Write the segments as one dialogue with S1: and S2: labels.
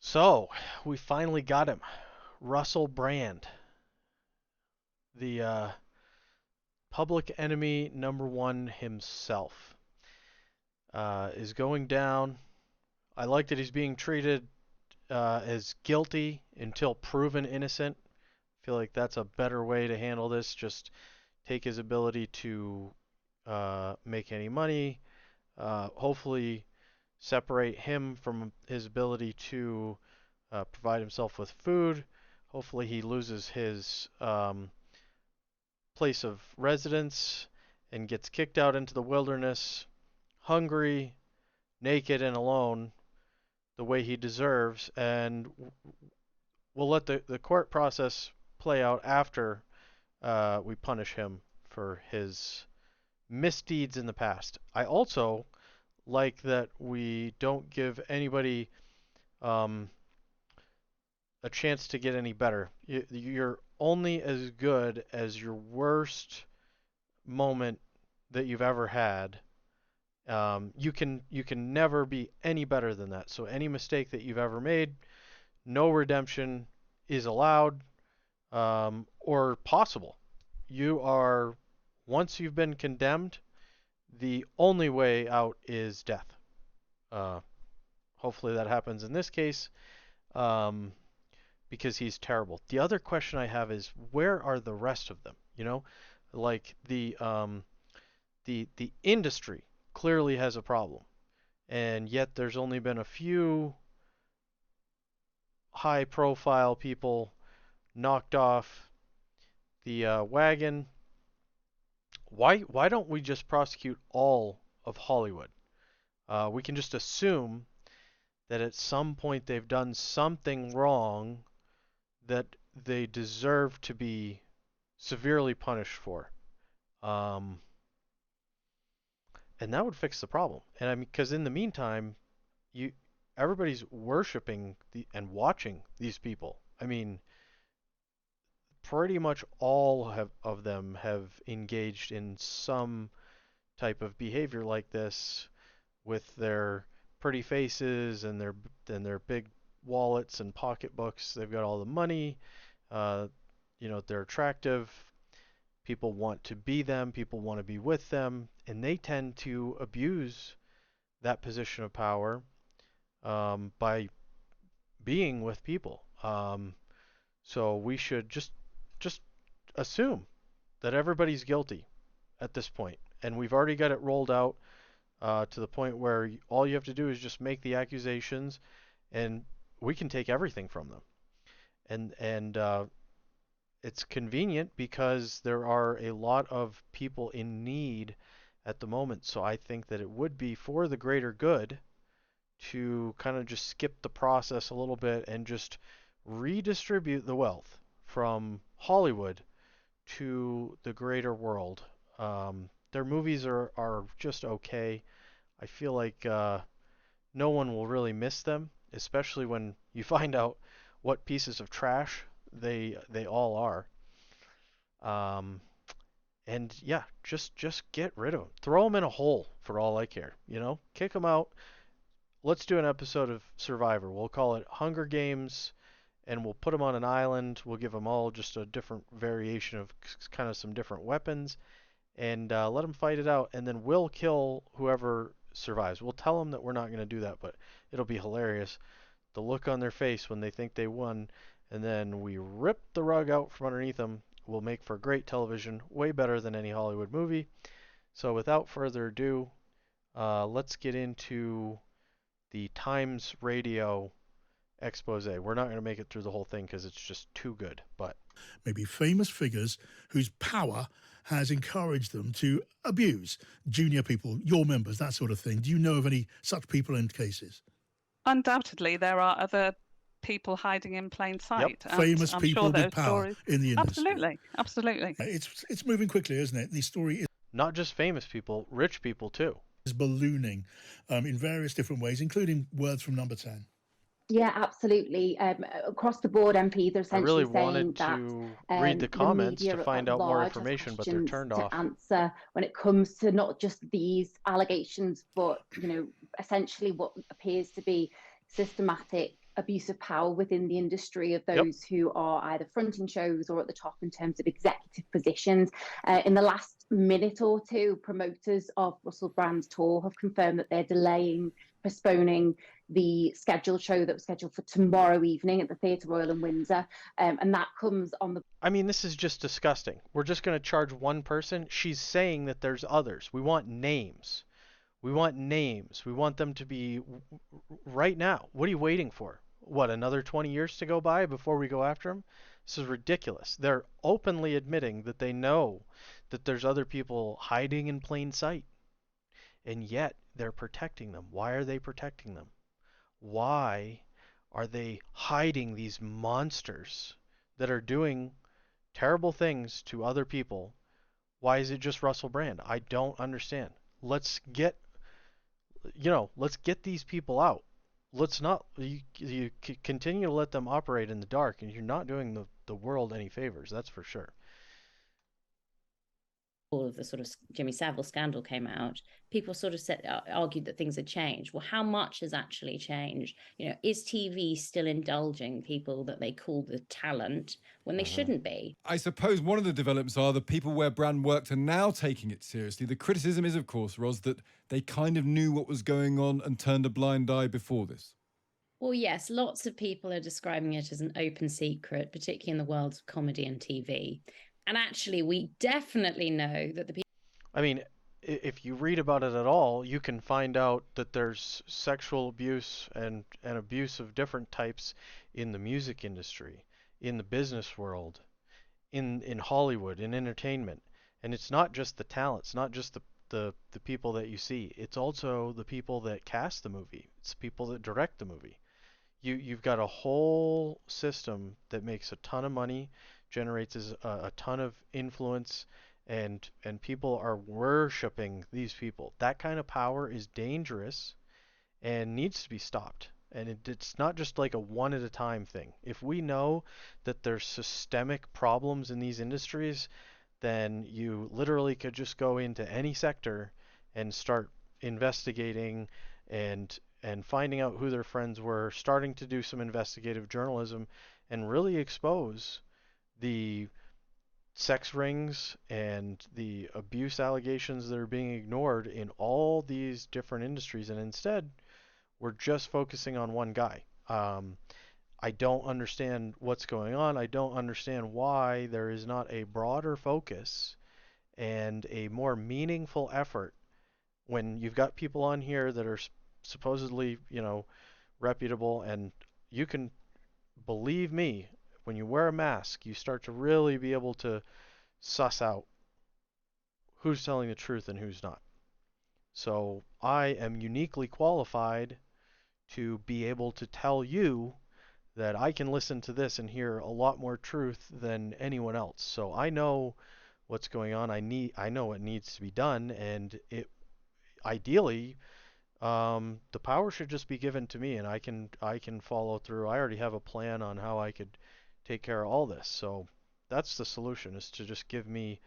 S1: So, we finally got him. Russell Brand, the public enemy number one himself, is going down. I like that he's being treated as guilty until proven innocent. I feel like that's a better way to handle this. Just take his ability to make any money, hopefully separate him from his ability to provide himself with food. Hopefully, he loses his place of residence and gets kicked out into the wilderness, hungry, naked, and alone, the way he deserves. And we'll let the court process play out after we punish him for his misdeeds in the past. I also like that we don't give anybody um, a chance to get any better. You're only as good as your worst moment that you've ever had. You can never be any better than that. So any mistake that you've ever made, no redemption is allowed or possible. You are once you've been condemned, the only way out is death. Uh, Hopefully that happens in this case. Um, because he's terrible. The other question I have is where are the rest of them? Like the industry clearly has a problem, and yet there's only been a few high-profile people knocked off the wagon. Why don't we just prosecute all of Hollywood? We can just assume that at some point they've done something wrong that they deserve to be severely punished for. Um, and that would fix the problem. And I mean, because in the meantime, you everybody's worshiping and watching these people. I mean, pretty much all of them have engaged in some type of behavior like this with their pretty faces and their big wallets and pocketbooks. They've got all the money. Uh, they're attractive. People want to be them, people want to be with them, and they tend to abuse that position of power by being with people. So we should just assume that everybody's guilty at this point, and we've already got it rolled out to the point where all you have to do is just make the accusations, and we can take everything from them. And it's convenient because there are a lot of people in need at the moment. So I think that it would be for the greater good to kind of just skip the process a little bit and just redistribute the wealth from Hollywood to the greater world. Their movies are just okay. I feel like no one will really miss them, especially when you find out what pieces of trash they all are. Um, and yeah, just get rid of them. Throw them in a hole for all I care. Kick them out. Let's do an episode of Survivor. We'll call it Hunger Games, and we'll put them on an island. We'll give them all just a different variation of kind of some different weapons, and let them fight it out. And then we'll kill whoever survives. We'll tell them that we're not going to do that, but it'll be hilarious. The look on their face when they think they won, and then we rip the rug out from underneath them will make for great television, way better than any Hollywood movie. So without further ado, let's get into the Times Radio expose. We're not going to make it through the whole thing because it's just too good, but
S2: maybe famous figures whose power has encouraged them to abuse junior people, your members, that sort of thing. Do you know of any such people and cases?
S3: Undoubtedly, there are other people hiding in plain sight.
S1: Yep.
S3: And
S2: Famous
S3: I'm
S2: people
S3: sure there
S2: with
S3: are
S2: power
S3: stories.
S2: in the industry.
S3: Absolutely.
S2: It's moving quickly, isn't it? The story
S1: not just famous people, rich people too.
S2: is ballooning in various different ways, including words from Number 10.
S4: Yeah, absolutely. Across the board, MPs are
S1: I really
S4: essentially saying
S1: wanted
S4: that
S1: to read the comments to
S4: media
S1: find
S4: at
S1: out more
S4: large has
S1: information, but they're
S4: questions
S1: turned
S4: to
S1: off.
S4: answer when it comes to not just these allegations, but essentially what appears to be systematic abuse of power within the industry of
S1: Yep.
S4: those who are either fronting shows or at the top in terms of executive positions. In the last minute or two, promoters of Russell Brand's tour have confirmed that they're postponing the scheduled show that was scheduled for tomorrow evening at the Theatre Royal in Windsor. And that comes on the...
S1: I mean, this is just disgusting. We're just going to charge one person. She's saying that there's others. We want names. We want names. We want them to be right now. What are you waiting for? What, another 20 years to go by before we go after them? This is ridiculous. They're openly admitting that they know that there's other people hiding in plain sight, and yet they're protecting them. Why are they protecting them? Why are they hiding these monsters that are doing terrible things to other people? Why is it just Russell Brand? I don't understand. Let's get let's get these people out. Let's not you continue to let them operate in the dark, and you're not doing the world any favors. That's for sure.
S5: All of the sort of Jimmy Savile scandal came out, people sort of argued that things had changed. Well, how much has actually changed? Is TV still indulging people that they call the talent when they shouldn't be?
S6: I suppose one of the developments are the people where Brand worked are now taking it seriously. The criticism is, of course, Ros, that they kind of knew what was going on and turned a blind eye before this.
S5: Well, yes, lots of people are describing it as an open secret, particularly in the world of comedy and TV. And actually, we definitely know that the people...
S1: I mean, if you read about it at all, you can find out that there's sexual abuse and abuse of different types in the music industry, in the business world, in Hollywood, in entertainment. And it's not just the talent, it's not just the people that you see. It's also the people that cast the movie. It's the people that direct the movie. You've got a whole system that makes a ton of money, generates a ton of influence, and people are worshiping these people. That kind of power is dangerous and needs to be stopped. And it's not just like a one at a time thing. If we know that there's systemic problems in these industries, then you literally could just go into any sector and start investigating and finding out who their friends were, starting to do some investigative journalism and really expose the sex rings and the abuse allegations that are being ignored in all these different industries. And instead, we're just focusing on one guy. I don't understand what's going on. I don't understand why there is not a broader focus and a more meaningful effort when you've got people on here that are supposedly, reputable, and you can believe me, when you wear a mask, you start to really be able to suss out who's telling the truth and who's not. So I am uniquely qualified to be able to tell you that I can listen to this and hear a lot more truth than anyone else. So I know what's going on. I know what needs to be done, and it ideally the power should just be given to me, and I can follow through. I already have a plan on how I could take care of all this. So that's the solution, is to just give me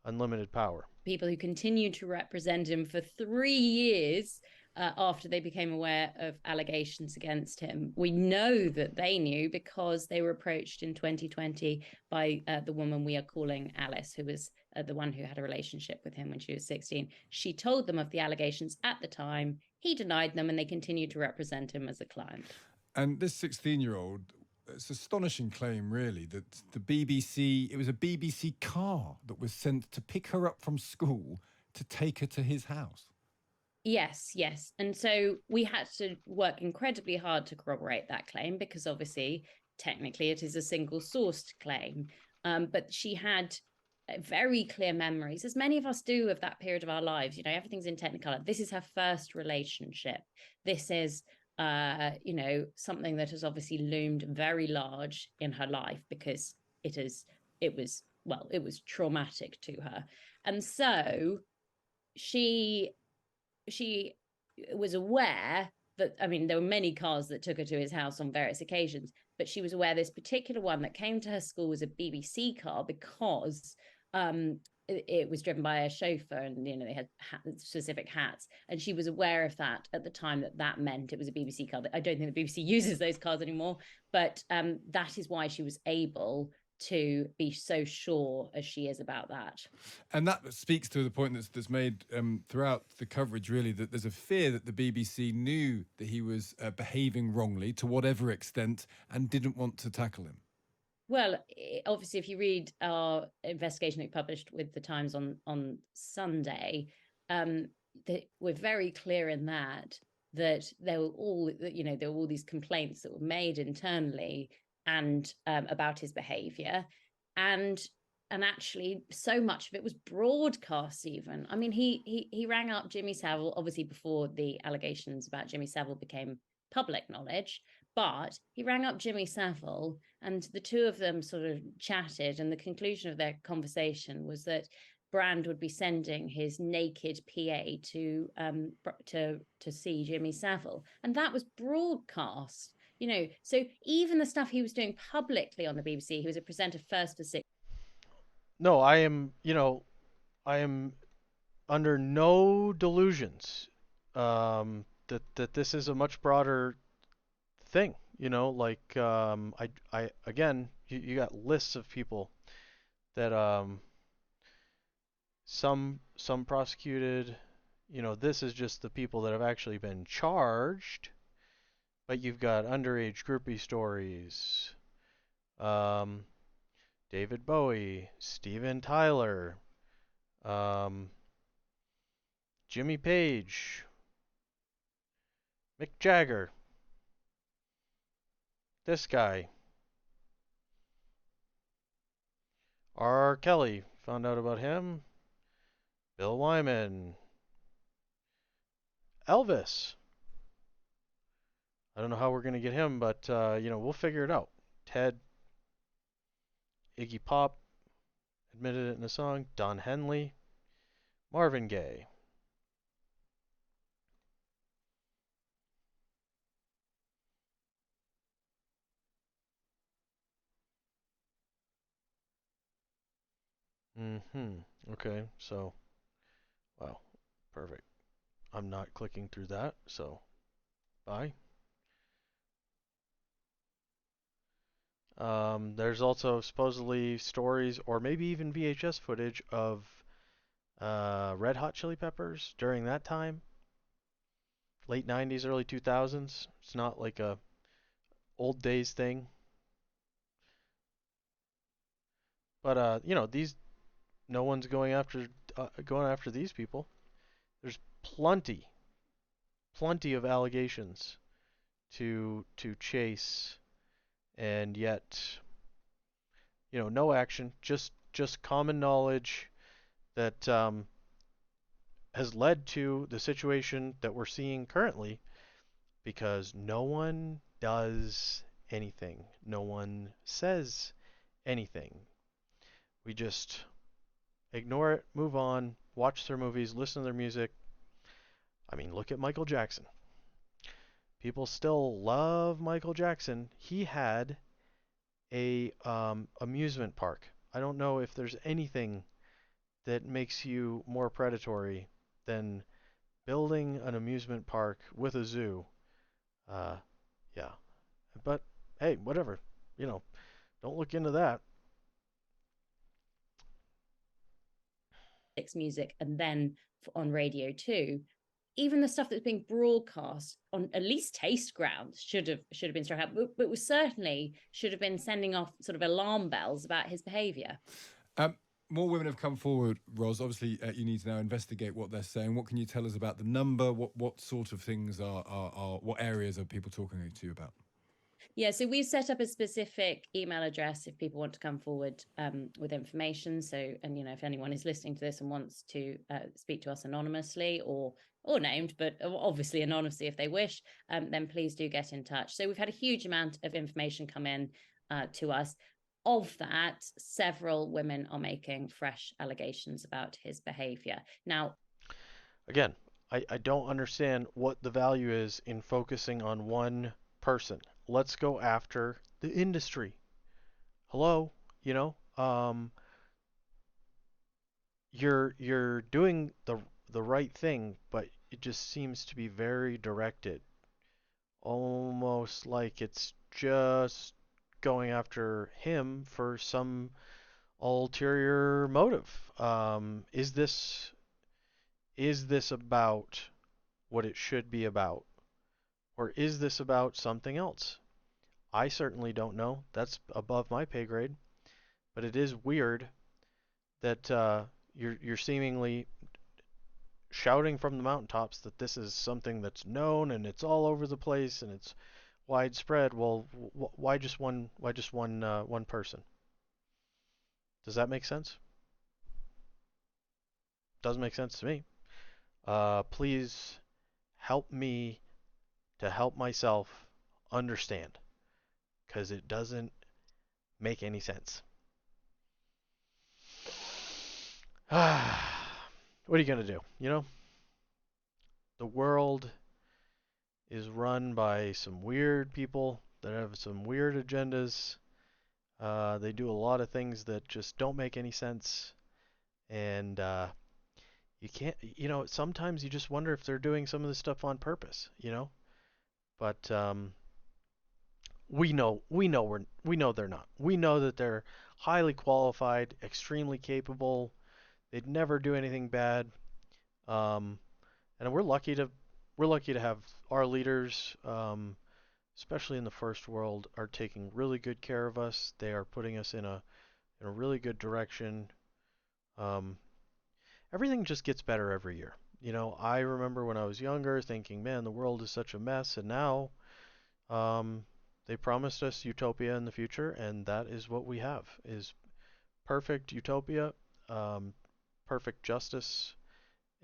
S1: unlimited power.
S5: People who continued to represent him for 3 years after they became aware of allegations against him. We know that they knew because they were approached in 2020 by the woman we are calling Alice, who was the one who had a relationship with him when she was 16. She told them of the allegations at the time. He denied them, and they continued to represent him as a client.
S6: And this 16-year-old, it's an astonishing claim, really, that it was a BBC car that was sent to pick her up from school to take her to his house.
S5: Yes. And so we had to work incredibly hard to corroborate that claim, because obviously, technically, it is a single-sourced claim. But she had very clear memories, as many of us do, of that period of our lives. Everything's in Technicolor. This is her first relationship. This is something that has obviously loomed very large in her life, because it was traumatic to her. And so she was aware that, there were many cars that took her to his house on various occasions, but she was aware this particular one that came to her school was a BBC car, because it was driven by a chauffeur, and they had specific hats, and she was aware of that at the time, that meant it was a BBC car. I don't think the BBC uses those cars anymore, but that is why she was able to be so sure as she is about that.
S6: And that speaks to the point that's made throughout the coverage, really, that there's a fear that the BBC knew that he was behaving wrongly to whatever extent and didn't want to tackle him.
S5: Well, obviously, if you read our investigation that we published with the Times on Sunday, we're very clear in that there were all these complaints that were made internally and about his behaviour, and actually so much of it was broadcast. Even, I mean, he rang up Jimmy Savile, obviously before the allegations about Jimmy Savile became public knowledge, but he rang up Jimmy Savile, and the two of them sort of chatted, and the conclusion of their conversation was that Brand would be sending his naked PA to see Jimmy Savile, and that was broadcast. So even the stuff he was doing publicly on the BBC, he was a presenter first for 6.
S1: No, I am under no delusions that this is a much broader thing. Like I again, you got lists of people that some prosecuted. This is just the people that have actually been charged. But you've got underage groupie stories. Um, David Bowie, Steven Tyler, um, Jimmy Page, Mick Jagger, this guy, R. Kelly, found out about him, Bill Wyman, Elvis. I don't know how we're going to get him, but we'll figure it out. Ted, Iggy Pop admitted it in a song, Don Henley, Marvin Gaye. Okay, so, wow, perfect. I'm not clicking through that, so bye. There's also supposedly stories, or maybe even VHS footage of Red Hot Chili Peppers during that time, late 90s, early 2000s. It's not like a old days thing. But these no one's going after these people. There's plenty of allegations to chase, and yet no action. Just common knowledge that has led to the situation that we're seeing currently, because no one does anything. No one says anything. We just ignore it, move on, watch their movies, listen to their music. I mean, look at Michael Jackson. People still love Michael Jackson. He had a amusement park. I don't know if there's anything that makes you more predatory than building an amusement park with a zoo. Yeah. But hey, whatever. Don't look into that.
S5: Music, and then on Radio 2, even the stuff that's being broadcast on at least taste grounds should have been struck out, but was certainly should have been sending off sort of alarm bells about his behaviour.
S6: More women have come forward, Ros. Obviously, you need to now investigate what they're saying. What can you tell us about the number? What sort of things are what areas are people talking to you about?
S5: Yeah, so we've set up a specific email address if people want to come forward with information. So, and if anyone is listening to this and wants to speak to us anonymously or named, but obviously anonymously if they wish, then please do get in touch. So we've had a huge amount of information come in to us. Of that, several women are making fresh allegations about his behavior. Now,
S1: again, I don't understand what the value is in focusing on one person. Let's go after the industry. Hello, you're doing the right thing, but it just seems to be very directed, almost like it's just going after him for some ulterior motive. Is this about what it should be about, or is this about something else? I certainly don't know. That's above my pay grade, but it is weird that you're seemingly shouting from the mountaintops that this is something that's known and it's all over the place and it's widespread. Well, why just one? Why just one person? Does that make sense? Doesn't make sense to me. Please help me to help myself understand, because it doesn't make any sense. What are you gonna do? The world is run by some weird people that have some weird agendas. They do a lot of things that just don't make any sense, and you can't. Sometimes you just wonder if they're doing some of this stuff on purpose. But we know they're not. We know that they're highly qualified, extremely capable. They'd never do anything bad. Um, and we're lucky to have our leaders, especially in the first world, are taking really good care of us. They are putting us in a really good direction. Um, Everything just gets better every year. I remember when I was younger thinking, man, the world is such a mess, and now um, they promised us utopia in the future, and that is what we have: is perfect utopia, um, perfect justice,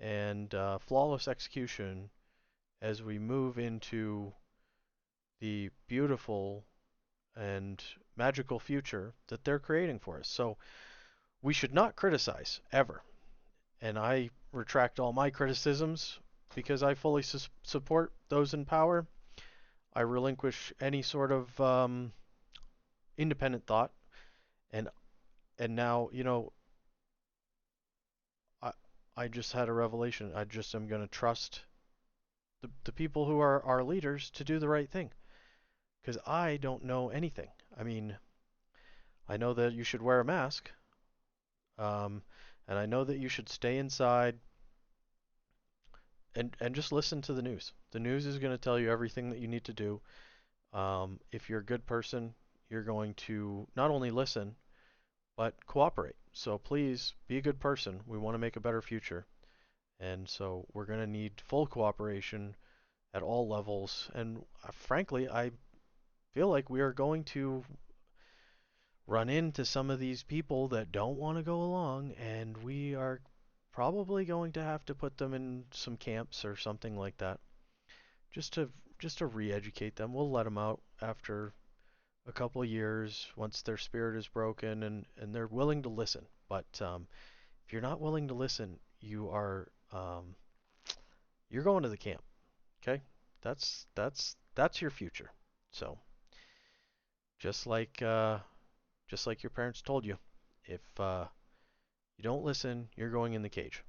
S1: and flawless execution as we move into the beautiful and magical future that they're creating for us. So we should not criticize ever. And I retract all my criticisms because I fully support those in power. I relinquish any sort of independent thought, and now I I just had a revelation. I just am going to trust the people who are our leaders to do the right thing, because I don't know anything. I mean, I know that you should wear a mask, um, and I know that you should stay inside and just listen to the news. The news is going to tell you everything that you need to do. If you're a good person, you're going to not only listen, but cooperate. So please be a good person. We want to make a better future. And so we're going to need full cooperation at all levels. And frankly, I feel like we are going to run into some of these people that don't want to go along, and we are probably going to have to put them in some camps or something like that, just to re-educate them. We'll let them out after a couple of years once their spirit is broken and they're willing to listen. But if you're not willing to listen, you're going to the camp. Okay, that's your future. So just like your parents told you, if you don't listen, you're going in the cage.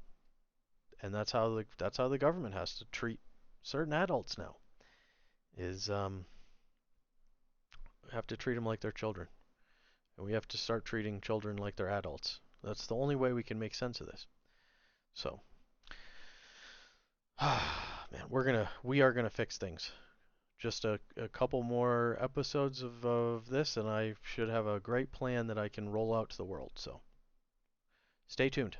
S1: And that's how the government has to treat certain adults now. Is have to treat them like they're children, and we have to start treating children like they're adults. That's the only way we can make sense of this. So, man, we are gonna fix things. Just a couple more episodes of this, and I should have a great plan that I can roll out to the world. So, stay tuned.